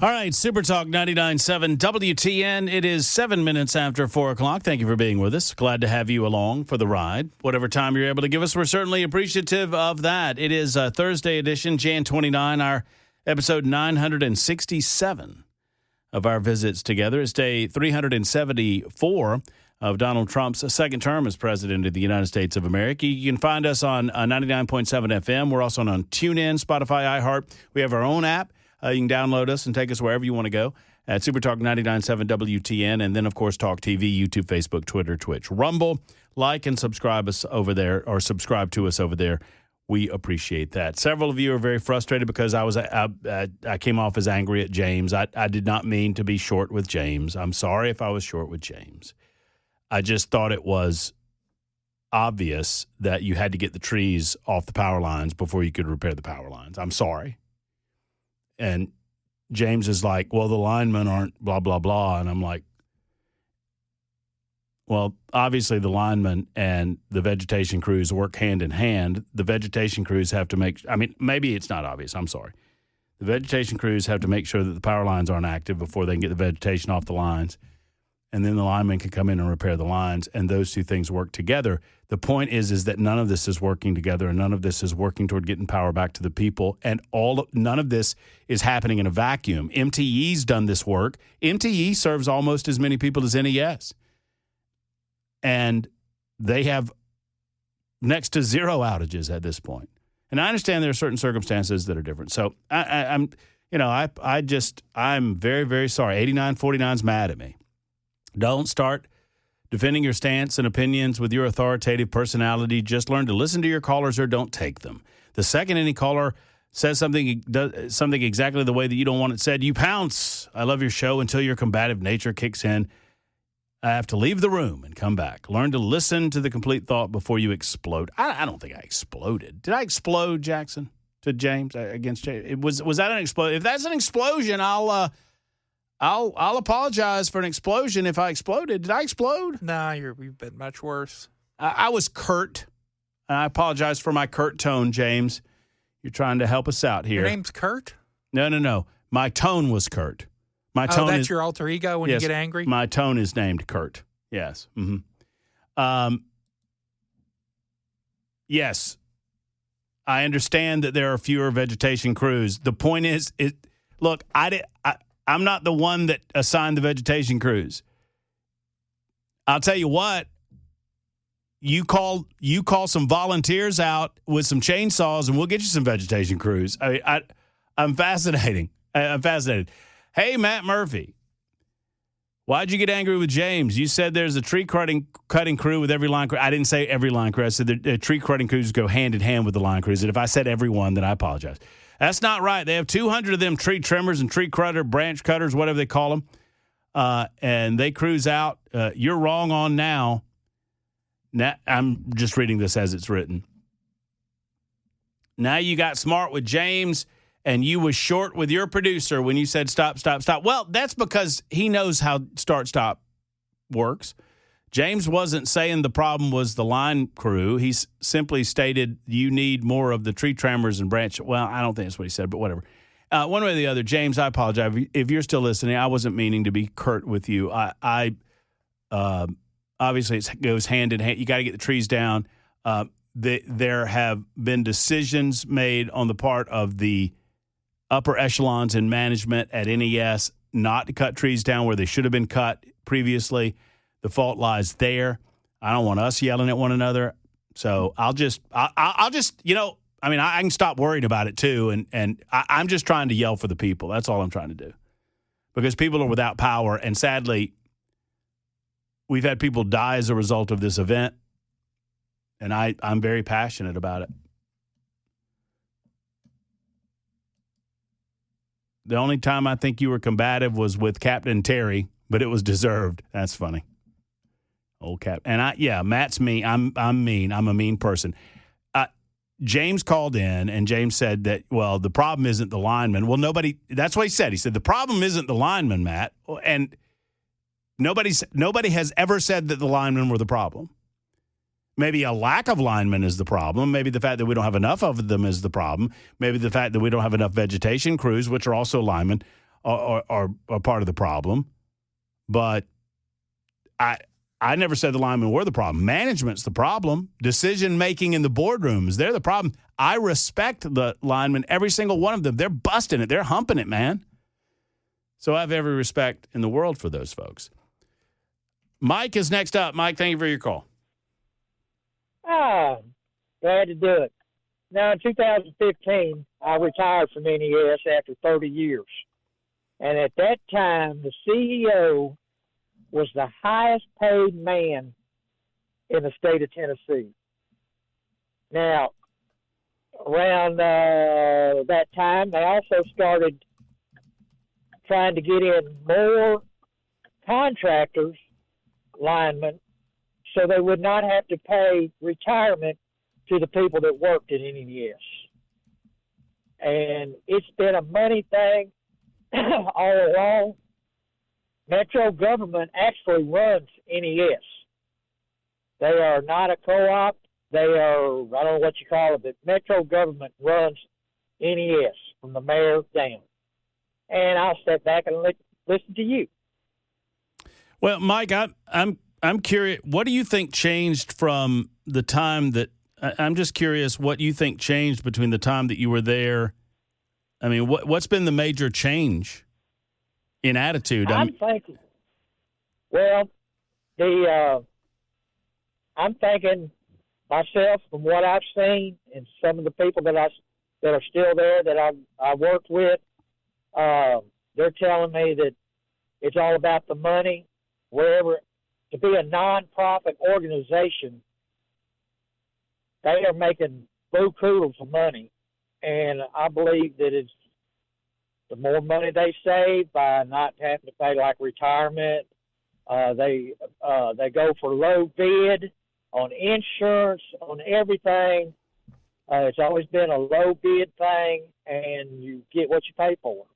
All right, Super Talk 99.7 WTN. It is 7 minutes after 4 o'clock. Thank you for being with us. Glad to have you along for the ride. Whatever time you're able to give us, we're certainly appreciative of that. It is a Thursday edition, Jan 29, our episode 967 of our visits together. It's day 374 of Donald Trump's second term as president of the United States of America. You can find us on 99.7 FM. We're also on TuneIn, Spotify, iHeart. We have our own app. You can download us and take us wherever you want to go at Super Talk 99.7 WTN. And then, of course, Talk TV, YouTube, Facebook, Twitter, Twitch, Rumble. Like and subscribe us over there, or subscribe to us over there. We appreciate that. Several of you are very frustrated because I came off as angry at James. I did not mean to be short with James. I'm sorry if I was short with James. I just thought it was obvious that you had to get the trees off the power lines before you could repair the power lines. I'm sorry. And James is like, well, the linemen aren't blah, blah, blah. And I'm like, well, obviously the linemen and the vegetation crews work hand in hand. The vegetation crews have to maybe it's not obvious. I'm sorry. The vegetation crews have to make sure that the power lines aren't active before they can get the vegetation off the lines. And then the linemen can come in and repair the lines, and those two things work together. The point is that none of this is working together, and none of this is working toward getting power back to the people, and none of this is happening in a vacuum. MTE's done this work. MTE serves almost as many people as NES, and they have next to zero outages at this point. And I understand there are certain circumstances that are different. So I'm very, very sorry. 8949's mad at me. Don't start defending your stance and opinions with your authoritative personality. Just learn to listen to your callers or don't take them. The second any caller says something exactly the way that you don't want it said, you pounce. I love your show until your combative nature kicks in. I have to leave the room and come back. Learn to listen to the complete thought before you explode. I don't think I exploded. Did I explode, Jackson, to James against James? Was that an explosion? If that's an explosion, I'll apologize for an explosion if I exploded. Did I explode? No, you've been much worse. I was curt. I apologize for my curt tone, James. You're trying to help us out here. Your name's Kurt? No. My tone was curt. My tone that's your alter ego when you get angry? My tone is named Kurt. Yes. Mm-hmm. Yes. I understand that there are fewer vegetation crews. The point is, look, I'm not the one that assigned the vegetation crews. I'll tell you what, you call some volunteers out with some chainsaws and we'll get you some vegetation crews. I'm fascinated. Hey, Matt Murphy, why'd you get angry with James? You said there's a tree cutting crew with every line crew. I didn't say every line crew. I said the tree cutting crews go hand in hand with the line crews. And if I said everyone, then I apologize. That's not right. They have 200 of them tree trimmers and tree branch cutters, whatever they call them, and they cruise out. You're wrong on now. I'm just reading this as it's written. Now you got smart with James, and you was short with your producer when you said stop, stop, stop. Well, that's because he knows how start-stop works. James wasn't saying the problem was the line crew. He simply stated you need more of the tree trimmers and branch. Well, I don't think that's what he said, but whatever. One way or the other, James, I apologize. If you're still listening, I wasn't meaning to be curt with you. Obviously, it goes hand in hand. You got to get the trees down. There have been decisions made on the part of the upper echelons in management at NES not to cut trees down where they should have been cut previously. The fault lies there. I don't want us yelling at one another. So I'll just, I can stop worrying about it too. And I'm just trying to yell for the people. That's all I'm trying to do. Because people are without power. And sadly, we've had people die as a result of this event. And I'm very passionate about it. The only time I think you were combative was with Captain Terry, but it was deserved. That's funny. Old Cap. And Matt's mean. I'm mean. I'm a mean person. James called in and James said that, well, the problem isn't the lineman. Well, that's what he said. He said, the problem isn't the lineman, Matt. And nobody has ever said that the linemen were the problem. Maybe a lack of linemen is the problem. Maybe the fact that we don't have enough of them is the problem. Maybe the fact that we don't have enough vegetation crews, which are also linemen, are part of the problem. But I never said the linemen were the problem. Management's the problem. Decision-making in the boardrooms, they're the problem. I respect the linemen, every single one of them. They're busting it. They're humping it, man. So I have every respect in the world for those folks. Mike is next up. Mike, thank you for your call. Glad to do it. Now, in 2015, I retired from NES after 30 years. And at that time, the CEO was the highest paid man in the state of Tennessee. Now, around that time, they also started trying to get in more contractors, linemen, so they would not have to pay retirement to the people that worked at NES. And it's been a money thing all along. Metro government actually runs NES. They are not a co-op. They are, I don't know what you call it, but Metro government runs NES from the mayor down. And I'll step back and listen to you. Well, Mike, I'm curious. What do you think changed from the time that I'm just curious? What you think changed between the time that you were there? I mean, what's been the major change in attitude? I'm thinking. Well, I'm thinking myself from what I've seen and some of the people that are still there that I worked with. They're telling me that it's all about the money. Wherever to be a non-profit organization, they are making buku of money, and I believe that it's the more money they save by not having to pay like retirement. They go for low bid on insurance, on everything. It's always been a low bid thing, and you get what you pay for.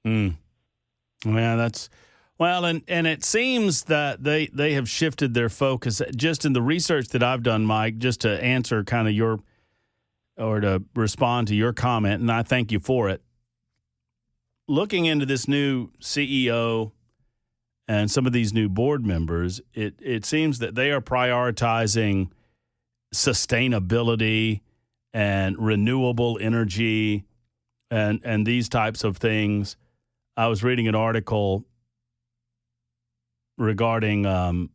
Yeah, and it seems that they have shifted their focus just in the research that I've done, Mike, just to answer kind of to respond to your comment, and I thank you for it. Looking into this new CEO and some of these new board members, it seems that they are prioritizing sustainability and renewable energy and these types of things. I was reading an article regarding the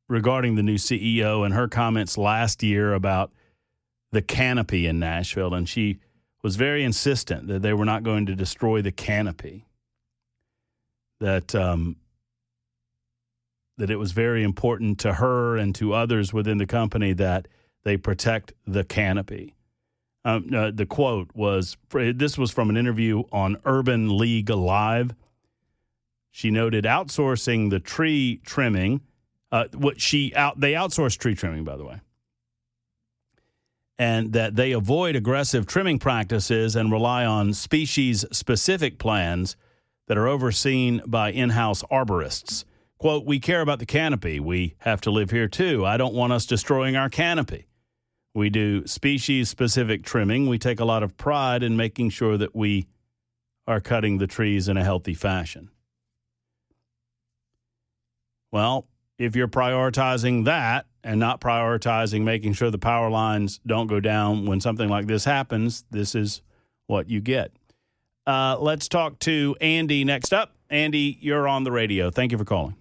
new CEO and her comments last year about the canopy in Nashville, and she was very insistent that they were not going to destroy the canopy, that it was very important to her and to others within the company that they protect the canopy. The quote was, this was from an interview on Urban League Live. She noted outsourcing the tree trimming. They outsource tree trimming, by the way, and that they avoid aggressive trimming practices and rely on species-specific plans that are overseen by in-house arborists. Quote, "We care about the canopy. We have to live here too. I don't want us destroying our canopy. We do species-specific trimming. We take a lot of pride in making sure that we are cutting the trees in a healthy fashion." Well, if you're prioritizing that and not prioritizing making sure the power lines don't go down when something like this happens, this is what you get. Let's talk to Andy next up. Andy, you're on the radio. Thank you for calling.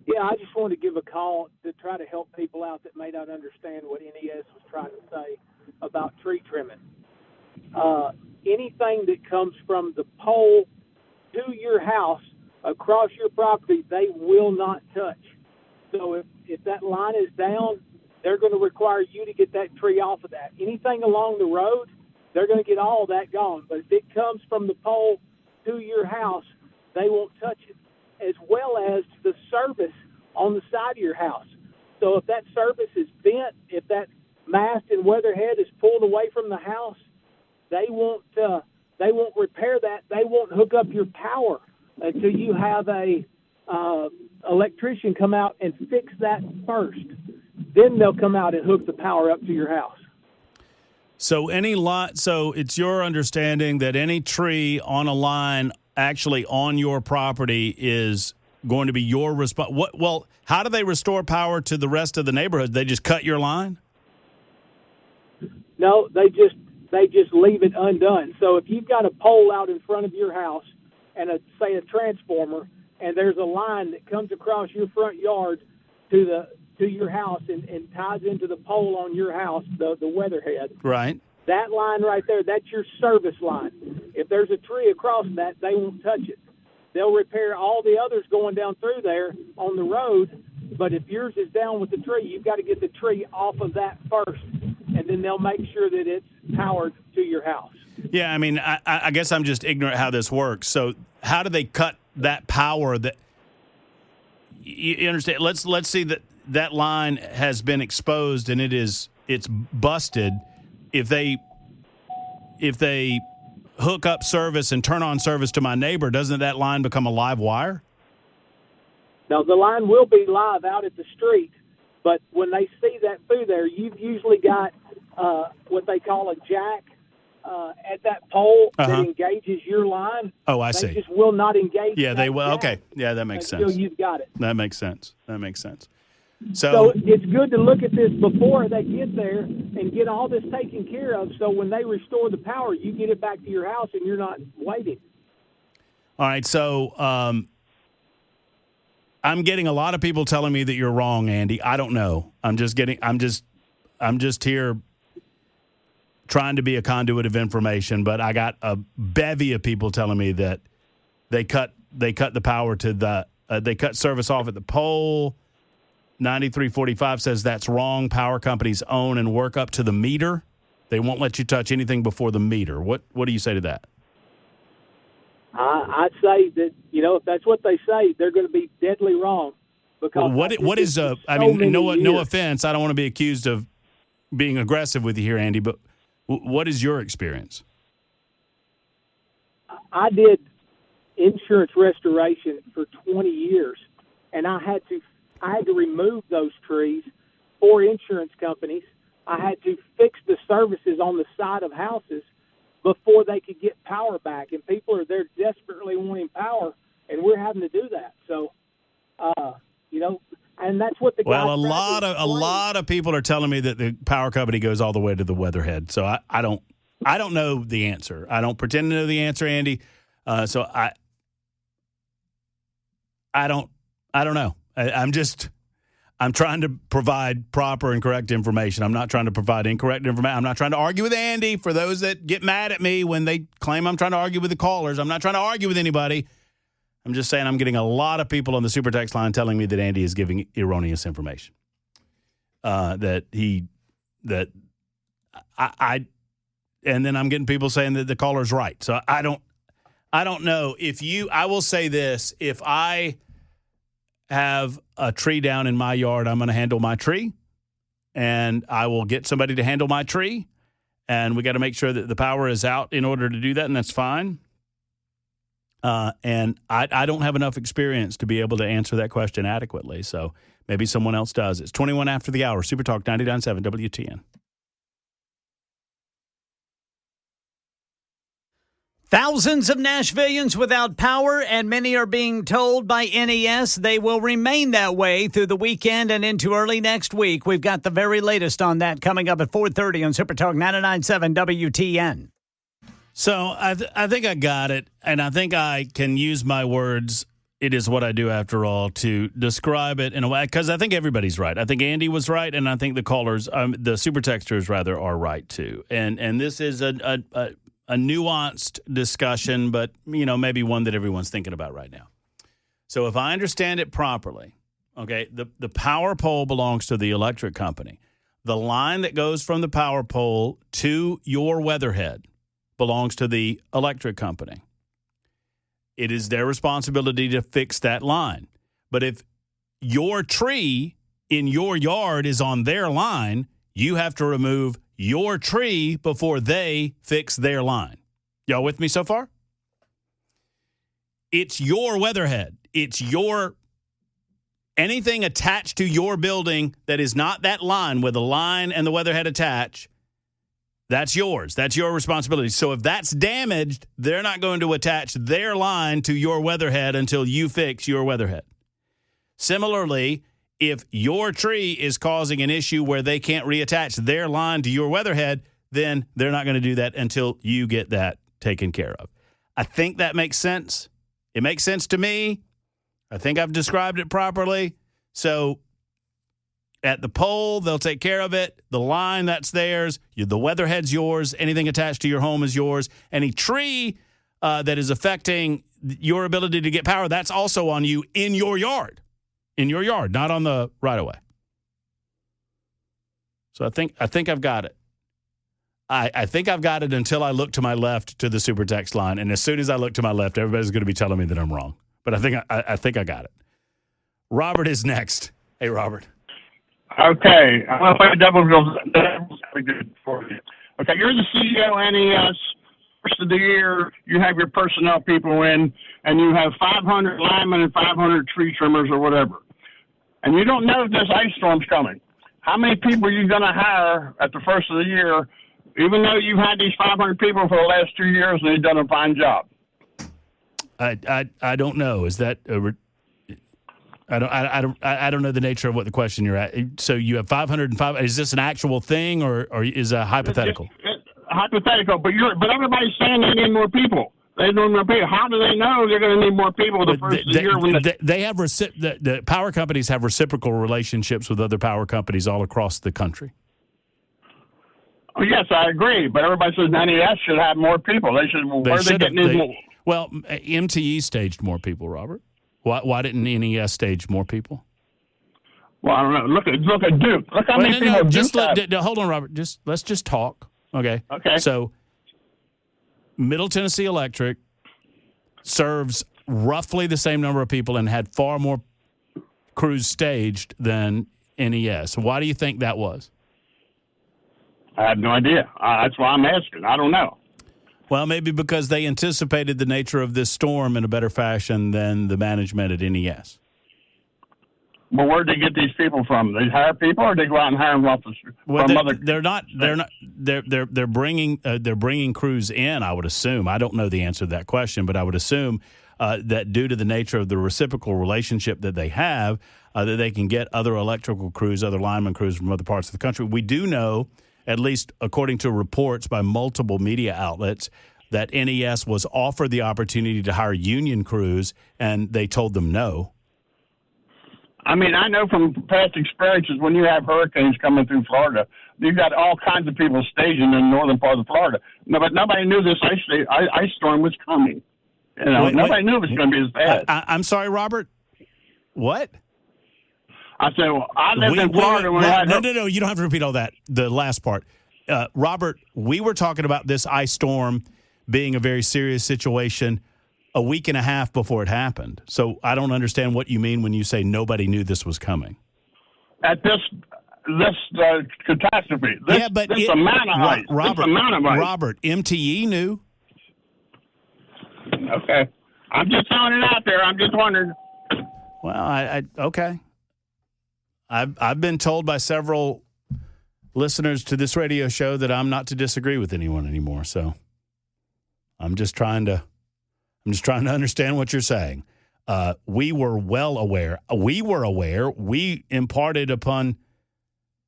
Yeah, I just wanted to give a call to try to help people out that may not understand what NES was trying to say about tree trimming. Anything that comes from the pole to your house across your property, they will not touch. So if that line is down, they're going to require you to get that tree off of that. Anything along the road, they're going to get all that gone. But if it comes from the pole to your house, they won't touch it, as well as the service on the side of your house. So if that service is bent, if that mast and weatherhead is pulled away from the house, they won't repair that. They won't hook up your power until you have a electrician come out and fix that first. Then they'll come out and hook the power up to your house. So so it's your understanding that any tree on a line actually on your property is going to be your response. Well, how do they restore power to the rest of the neighborhood? They just cut your line? No, they just leave it undone. So if you've got a pole out in front of your house and say a transformer, and there's a line that comes across your front yard to your house and ties into the pole on your house, the weatherhead. Right. That line right there, that's your service line. If there's a tree across that, they won't touch it. They'll repair all the others going down through there on the road, but if yours is down with the tree, you've got to get the tree off of that first, and then they'll make sure that it's powered to your house. Yeah, I mean, I guess I'm just ignorant how this works. So how do they cut that power that you understand? Let's see that line has been exposed and it's busted. If they hook up service and turn on service to my neighbor, doesn't that line become a live wire? Now, the line will be live out at the street, but when they see that through there, you've usually got what they call a jack at that pole that engages your line. Oh, I see. They just will not engage. Yeah, they will. Okay. Yeah, that makes sense. Until you've got it. That makes sense. So it's good to look at this before they get there and get all this taken care of, so when they restore the power, you get it back to your house and you're not waiting. All right, so I'm getting a lot of people telling me that you're wrong, Andy. I don't know. I'm just here trying to be a conduit of information, but I got a bevy of people telling me that they cut the power to they cut service off at the pole. 9345 says that's wrong. Power companies own and work up to the meter. They won't let you touch anything before the meter. What do you say to that? I'd say that, if that's what they say, they're going to be deadly wrong. Because no offense. I don't want to be accused of being aggressive with you here, Andy, but what is your experience? I did insurance restoration for 20 years, and I had to remove those trees for insurance companies. I had to fix the services on the side of houses before they could get power back. And people are there desperately wanting power, and we're having to do that. So, and that's what the guy. Well, a lot of people are telling me that the power company goes all the way to the weatherhead. So I don't know the answer. I don't pretend to know the answer, Andy. So I don't know. I'm trying to provide proper and correct information. I'm not trying to provide incorrect information. I'm not trying to argue with Andy. For those that get mad at me when they claim I'm trying to argue with the callers, I'm not trying to argue with anybody. I'm just saying I'm getting a lot of people on the super text line telling me that Andy is giving erroneous information. And then I'm getting people saying that the caller's right. So I don't know I will say this, if I have a tree down in my yard, I'm going to handle my tree, and I will get somebody to handle my tree, and we got to make sure that the power is out in order to do that, and that's fine. And I don't have enough experience to be able to answer that question adequately, so maybe someone else does. It's 21 after the hour. Super Talk 99.7 WTN. Thousands of Nashvillians without power, and many are being told by NES they will remain that way through the weekend and into early next week. We've got the very latest on that coming up at 4:30 on Super Talk 99.7 WTN. So I think I got it, and I think I can use my words, it is what I do after all, to describe it in a way, because I think everybody's right. I think Andy was right, and I think the callers, the super texters rather, are right too. And this is a nuanced discussion, but, maybe one that everyone's thinking about right now. So if I understand it properly, okay, the power pole belongs to the electric company. The line that goes from the power pole to your weatherhead belongs to the electric company. It is their responsibility to fix that line. But if your tree in your yard is on their line, you have to remove your tree before they fix their line. Y'all with me so far? It's your weatherhead. It's anything attached to your building that is not that line, with the line and the weatherhead attached, That's yours. That's your responsibility. So if that's damaged, they're not going to attach their line to your weatherhead until you fix your weatherhead. Similarly, if your tree is causing an issue where they can't reattach their line to your weatherhead, then they're not going to do that until you get that taken care of. I think that makes sense. It makes sense to me. I think I've described it properly. So at the pole, they'll take care of it. The line, that's theirs. The weatherhead's yours. Anything attached to your home is yours. Any tree that is affecting your ability to get power, that's also on you in your yard. In your yard, not on the right-of-way. So I think I've got it. I think I've got it until I look to my left to the super text line. And as soon as I look to my left, everybody's going to be telling me that I'm wrong. But I think I got it. Robert is next. Hey, Robert. Okay. I'm going to play devil's advocate for you. Okay, you're the CEO of NES. First of the year, you have your personnel people in, and you have 500 linemen and 500 tree trimmers or whatever. And you don't know if this ice storm's coming. How many people are you going to hire at the first of the year, even though you've had these 500 people for the last 2 years and they've done a fine job? I don't know. Is that I don't know the nature of what the question you're at. So you have 505. Is this an actual thing or is it hypothetical? It's hypothetical, but everybody's saying they need more people. They need more people. How do they know they're going to need more people the first of the year? When they have the power companies have reciprocal relationships with other power companies all across the country. Oh, yes, I agree. But everybody says NES should have more people. They should. Where are they getting these more? Well, MTE staged more people, Robert. Why didn't NES stage more people? Well, I don't know. Look at Duke. Look how many people just Duke have. Hold on, Robert. Let's just talk. Okay. Okay. So Middle Tennessee Electric serves roughly the same number of people and had far more crews staged than NES. Why do you think that was? I have no idea. That's why I'm asking. I don't know. Well, maybe because they anticipated the nature of this storm in a better fashion than the management at NES. Well, where'd they get these people from? They hire people, or they go out and hire them off the street? Well, they're bringing crews in. I would assume. I don't know the answer to that question, but I would assume that due to the nature of the reciprocal relationship that they have, that they can get other electrical crews, other lineman crews from other parts of the country. We do know, at least according to reports by multiple media outlets, that NES was offered the opportunity to hire union crews, and they told them no. I mean, I know from past experiences when you have hurricanes coming through Florida, you've got all kinds of people staging in the northern part of Florida. No, but nobody knew this ice storm was coming. You know, nobody knew it was going to be as bad. I'm sorry, Robert. What? I said, well, I lived in Florida when we had... No, you don't have to repeat all that, the last part. Robert, we were talking about this ice storm being a very serious situation a week and a half before it happened. So I don't understand what you mean when you say nobody knew this was coming. At this catastrophe, this amount of ice. Robert, MTE knew. Okay. I'm just throwing it out there. I'm just wondering. Well, okay. I've been told by several listeners to this radio show that I'm not to disagree with anyone anymore. So I'm just trying to understand what you're saying. We were well aware. We were aware. We imparted upon.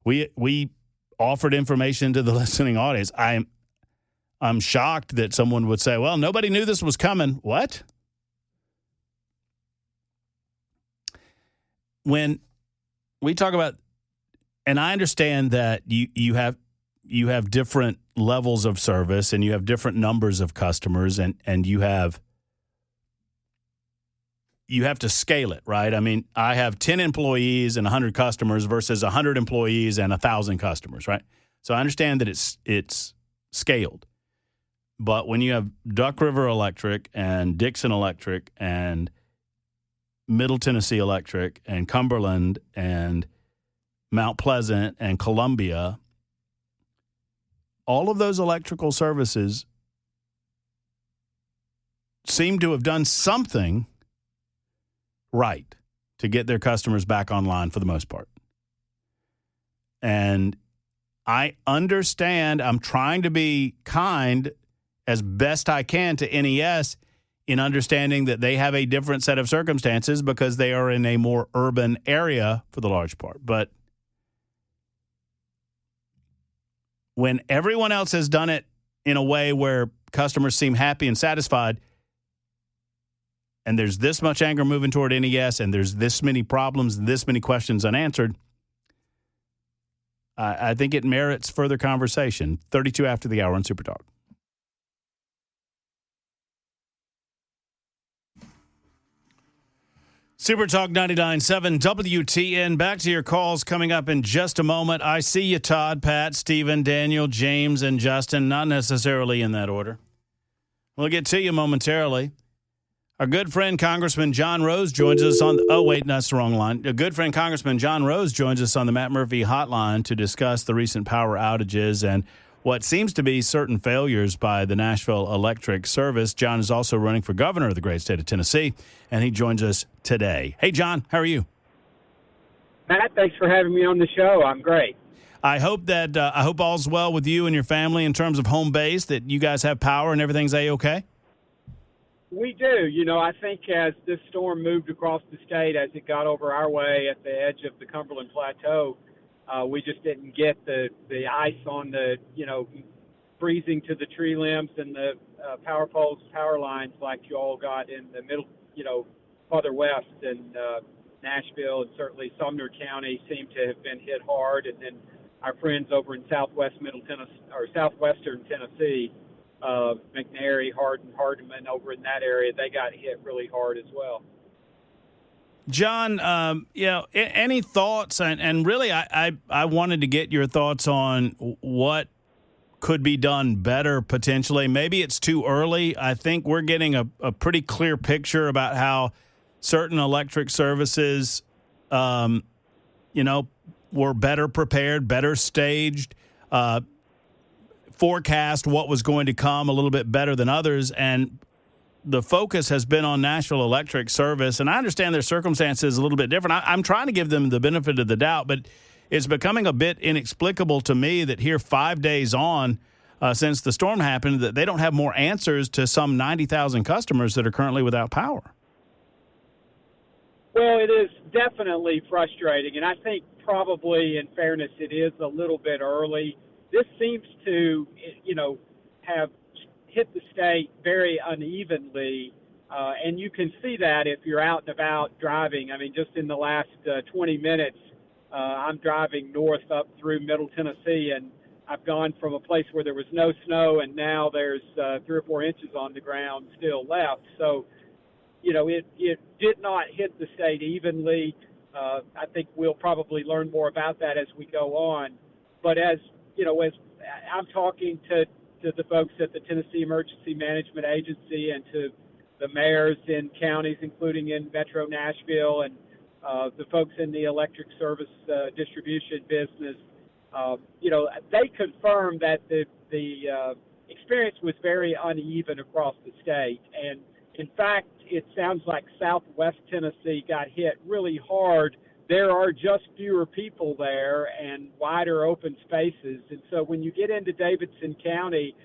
We offered information to the listening audience. I'm shocked that someone would say, "Well, nobody knew this was coming." What? When we talk about, and I understand that you have different levels of service and you have different numbers of customers and you have to scale it, right? I mean, I have 10 employees and 100 customers versus 100 employees and 1,000 customers, right? So I understand that it's scaled. But when you have Duck River Electric and Dixon Electric and Middle Tennessee Electric and Cumberland and Mount Pleasant and Columbia, all of those electrical services seem to have done something right to get their customers back online for the most part. And I understand. I'm trying to be kind as best I can to NES in understanding that they have a different set of circumstances because they are in a more urban area for the large part. But when everyone else has done it in a way where customers seem happy and satisfied, and there's this much anger moving toward NES, and there's this many problems and this many questions unanswered, I think it merits further conversation. 32 after the hour on Super Talk. Super Talk 99.7 WTN. Back to your calls coming up in just a moment. I see you, Todd, Pat, Stephen, Daniel, James, and Justin, not necessarily in that order. We'll get to you momentarily. Our good friend, Congressman John Rose, joins us on oh, wait, that's the wrong line. A good friend, Congressman John Rose, joins us on the Matt Murphy hotline to discuss the recent power outages and what seems to be certain failures by the Nashville Electric Service. John is also running for governor of the great state of Tennessee, and he joins us today. Hey, John, how are you? Matt, thanks for having me on the show. I'm great. I hope that I hope all's well with you and your family in terms of home base, that you guys have power and everything's A-okay? We do. You know, I think as this storm moved across the state, as it got over our way at the edge of the Cumberland Plateau, we just didn't get the ice on the, freezing to the tree limbs and the power poles, power lines like you all got in the middle, farther west in Nashville, and certainly Sumner County seemed to have been hit hard. And then our friends over in southwestern Tennessee, McNary, Hardeman over in that area, they got hit really hard as well. John, any thoughts? And really, I wanted to get your thoughts on what could be done better potentially. Maybe it's too early. I think we're getting a pretty clear picture about how certain electric services, were better prepared, better staged, forecast what was going to come a little bit better than others. And the focus has been on Nashville Electric Service, and I understand their circumstances a little bit different. I'm trying to give them the benefit of the doubt, but it's becoming a bit inexplicable to me that here 5 days on since the storm happened, that they don't have more answers to some 90,000 customers that are currently without power. Well, it is definitely frustrating, and I think probably, in fairness, it is a little bit early. This seems to, have hit the state very unevenly, and you can see that if you're out and about driving. I mean, just in the last 20 minutes, I'm driving north up through Middle Tennessee, and I've gone from a place where there was no snow, and now there's 3 or 4 inches on the ground still left. So, it did not hit the state evenly. I think we'll probably learn more about that as we go on. But as I'm talking to the folks at the Tennessee Emergency Management Agency and to the mayors in counties, including in Metro Nashville, and the folks in the electric service distribution business, they confirmed that the experience was very uneven across the state. And in fact, it sounds like Southwest Tennessee got hit really hard. There are just fewer people there and wider open spaces. And so when you get into Davidson County,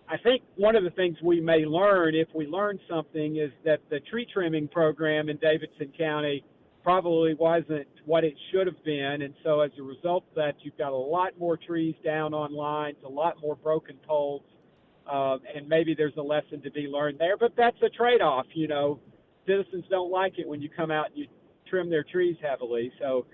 I think one of the things we may learn, if we learn something, is that the tree trimming program in Davidson County probably wasn't what it should have been. And so as a result of that, you've got a lot more trees down on lines, a lot more broken poles, and maybe there's a lesson to be learned there. But that's a trade-off. Citizens don't like it when you come out and you trim their trees heavily. So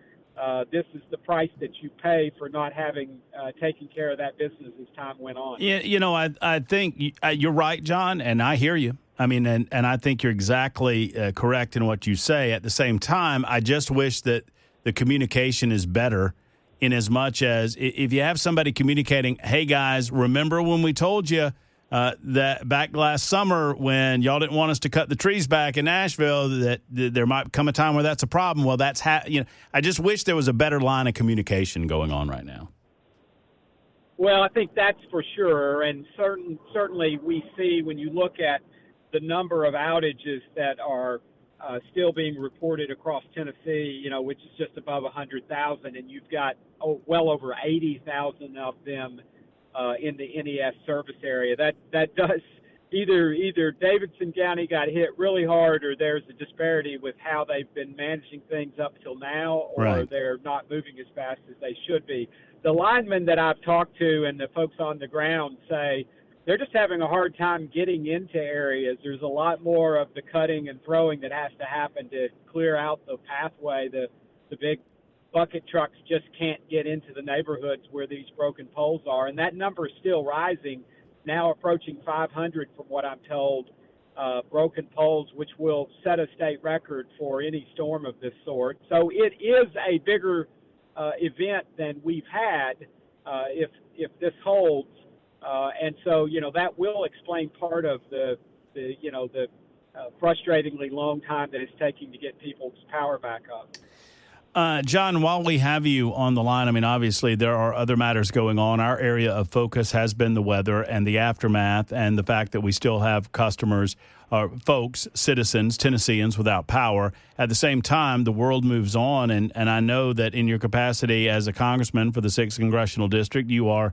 this is the price that you pay for not having taken care of that business as time went on. Yeah, I think you're right, John, and I hear you. I mean, and I think you're exactly correct in what you say. At the same time, I just wish that the communication is better, in as much as if you have somebody communicating, hey, guys, remember when we told you that back last summer when y'all didn't want us to cut the trees back in Nashville, that there might come a time where that's a problem. Well, I just wish there was a better line of communication going on right now. Well, I think that's for sure. And certainly we see, when you look at the number of outages that are still being reported across Tennessee, which is just above 100,000, and you've got well over 80,000 of them in the NES service area. That does either Davidson County got hit really hard, or there's a disparity with how they've been managing things up till now, or right. They're not moving as fast as they should be. The linemen that I've talked to and the folks on the ground say they're just having a hard time getting into areas. There's a lot more of the cutting and throwing that has to happen to clear out the pathway. The big bucket trucks just can't get into the neighborhoods where these broken poles are, and that number is still rising, now approaching 500 from what I'm told, broken poles, which will set a state record for any storm of this sort. So it is a bigger event than we've had if this holds. And so, that will explain part of the frustratingly long time that it's taking to get people's power back up. John, while we have you on the line, I mean, obviously there are other matters going on. Our area of focus has been the weather and the aftermath and the fact that we still have customers, folks, citizens, Tennesseans without power. At the same time, the world moves on, and I know that in your capacity as a congressman for the 6th Congressional District, you're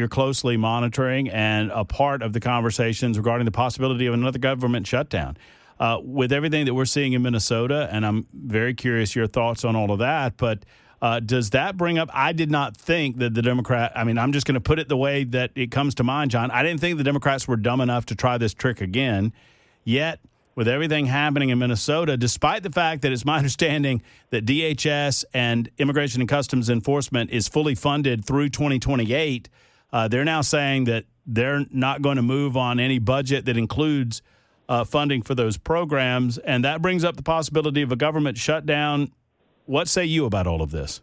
closely monitoring and a part of the conversations regarding the possibility of another government shutdown. With everything that we're seeing in Minnesota, and I'm very curious your thoughts on all of that, but does that bring up, I did not think that I'm just going to put it the way that it comes to mind, John. I didn't think the Democrats were dumb enough to try this trick again, yet with everything happening in Minnesota, despite the fact that it's my understanding that DHS and Immigration and Customs Enforcement is fully funded through 2028, they're now saying that they're not going to move on any budget that includes funding for those programs, and that brings up the possibility of a government shutdown. What say you about all of this?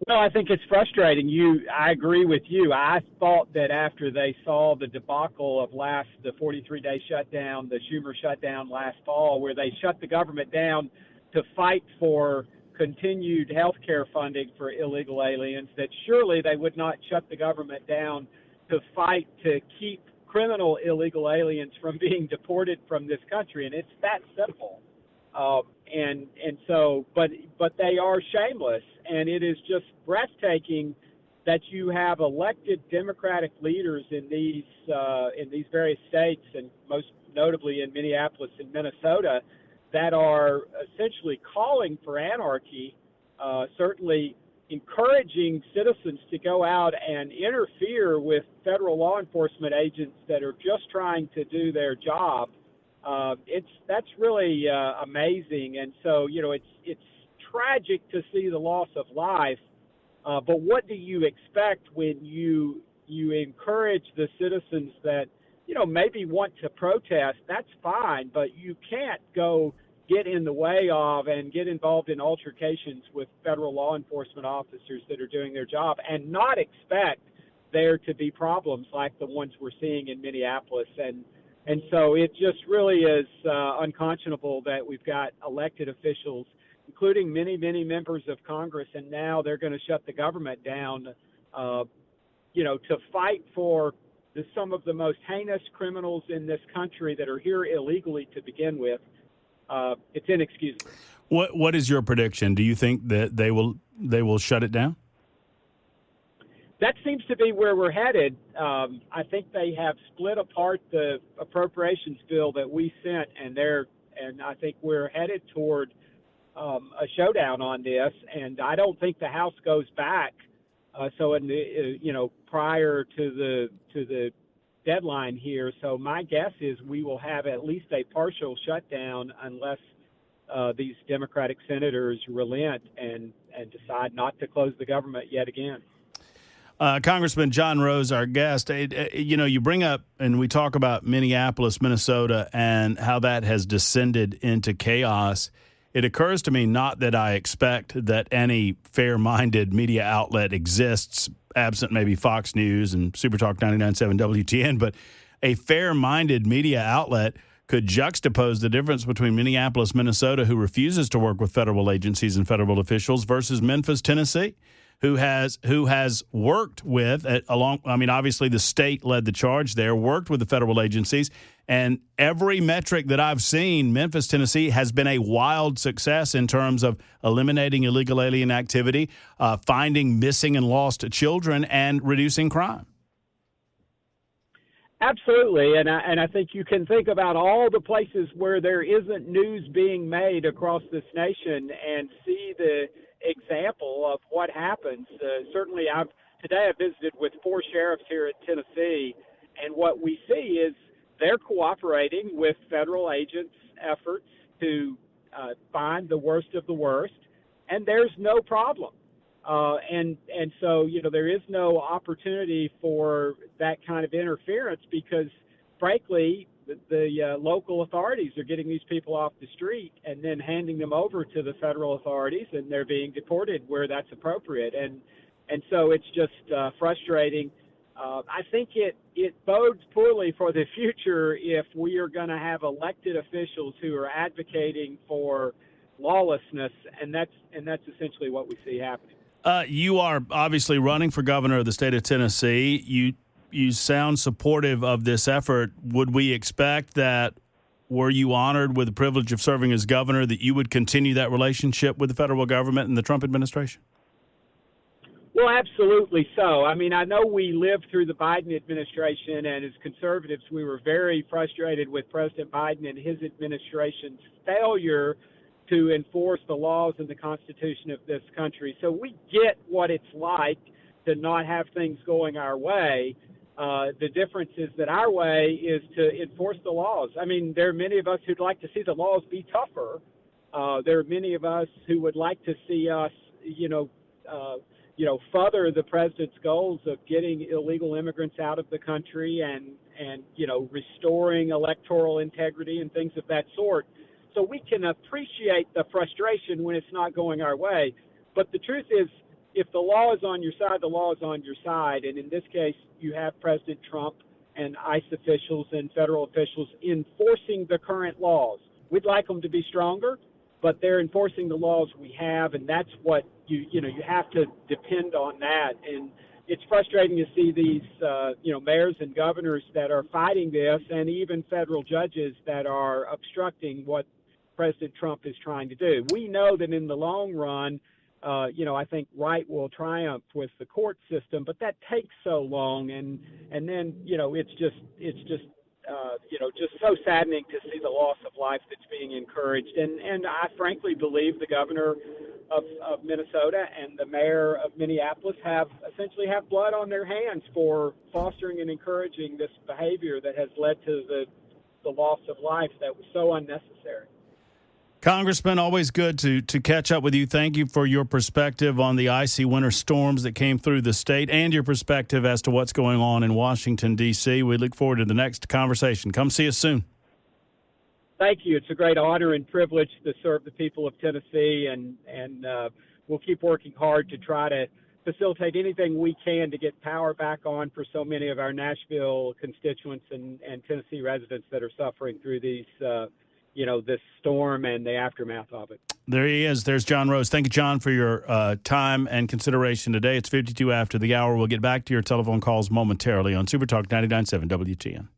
Well, I think it's frustrating. I agree with you. I thought that after they saw the debacle of the 43-day shutdown, the Schumer shutdown last fall, where they shut the government down to fight for continued health care funding for illegal aliens, that surely they would not shut the government down to fight to keep criminal illegal aliens from being deported from this country, and it's that simple. But they are shameless, and it is just breathtaking that you have elected Democratic leaders in these various states, and most notably in Minneapolis and Minnesota, that are essentially calling for anarchy, certainly encouraging citizens to go out and interfere with federal law enforcement agents that are just trying to do their job. That's really amazing, and so it's tragic to see the loss of life. But what do you expect when you encourage the citizens that maybe want to protest? That's fine, but you can't go get in the way of and get involved in altercations with federal law enforcement officers that are doing their job and not expect there to be problems like the ones we're seeing in Minneapolis. And so it just really is unconscionable that we've got elected officials, including many, many members of Congress, and now they're going to shut the government down, to fight for some of the most heinous criminals in this country that are here illegally to begin with. It's inexcusable. What is your prediction? Do you think that they will shut it down? That seems to be where we're headed. I think they have split apart the appropriations bill that we sent, and I think we're headed toward a showdown on this. And I don't think the House goes back. So in the prior to the deadline here. So my guess is we will have at least a partial shutdown unless these Democratic senators relent and decide not to close the government yet again. Congressman John Rose, our guest, you bring up and we talk about Minneapolis, Minnesota, and how that has descended into chaos. It occurs to me not that I expect that any fair-minded media outlet exists, absent maybe Fox News and Supertalk 99.7 WTN, but a fair-minded media outlet could juxtapose the difference between Minneapolis, Minnesota, who refuses to work with federal agencies and federal officials, versus Memphis, Tennessee, who has worked with obviously the state led the charge there, worked with the federal agencies, and every metric that I've seen, Memphis, Tennessee has been a wild success in terms of eliminating illegal alien activity, finding missing and lost children, and reducing crime. Absolutely, and I think you can think about all the places where there isn't news being made across this nation and see the example of what happens. Certainly, today I visited with 4 sheriffs here in Tennessee, and what we see is they're cooperating with federal agents' efforts to find the worst of the worst, and there's no problem. And so, there is no opportunity for that kind of interference because, frankly, the local authorities are getting these people off the street and then handing them over to the federal authorities, and they're being deported where that's appropriate. And so it's just frustrating. I think it bodes poorly for the future if we are going to have elected officials who are advocating for lawlessness, and that's essentially what we see happening. You are obviously running for governor of the state of Tennessee. You sound supportive of this effort. Would we expect that, were you honored with the privilege of serving as governor, that you would continue that relationship with the federal government and the Trump administration? Well, absolutely so. I mean, I know we lived through the Biden administration, and as conservatives, we were very frustrated with President Biden and his administration's failure to enforce the laws and the Constitution of this country. So we get what it's like to not have things going our way. The difference is that our way is to enforce the laws. I mean, there are many of us who'd like to see the laws be tougher. There are many of us who would like to see us, further the president's goals of getting illegal immigrants out of the country and restoring electoral integrity and things of that sort. So we can appreciate the frustration when it's not going our way. But the truth is, if the law is on your side, the law is on your side. And in this case, you have President Trump and ICE officials and federal officials enforcing the current laws. We'd like them to be stronger, but they're enforcing the laws we have, and that's what you have to depend on that. And it's frustrating to see these mayors and governors that are fighting this, and even federal judges that are obstructing what President Trump is trying to do. We know that in the long run, I think right will triumph with the court system, but that takes so long, and then it's just so saddening to see the loss of life that's being encouraged. And I frankly believe the governor of Minnesota and the mayor of Minneapolis essentially have blood on their hands for fostering and encouraging this behavior that has led to the loss of life that was so unnecessary. Congressman, always good to catch up with you. Thank you for your perspective on the icy winter storms that came through the state and your perspective as to what's going on in Washington, D.C. We look forward to the next conversation. Come see us soon. Thank you. It's a great honor and privilege to serve the people of Tennessee, and we'll keep working hard to try to facilitate anything we can to get power back on for so many of our Nashville constituents and Tennessee residents that are suffering through these this storm and the aftermath of it. There he is. There's John Rose. Thank you, John, for your time and consideration today. It's 52 after the hour. We'll get back to your telephone calls momentarily on Super Talk 99.7 WTN.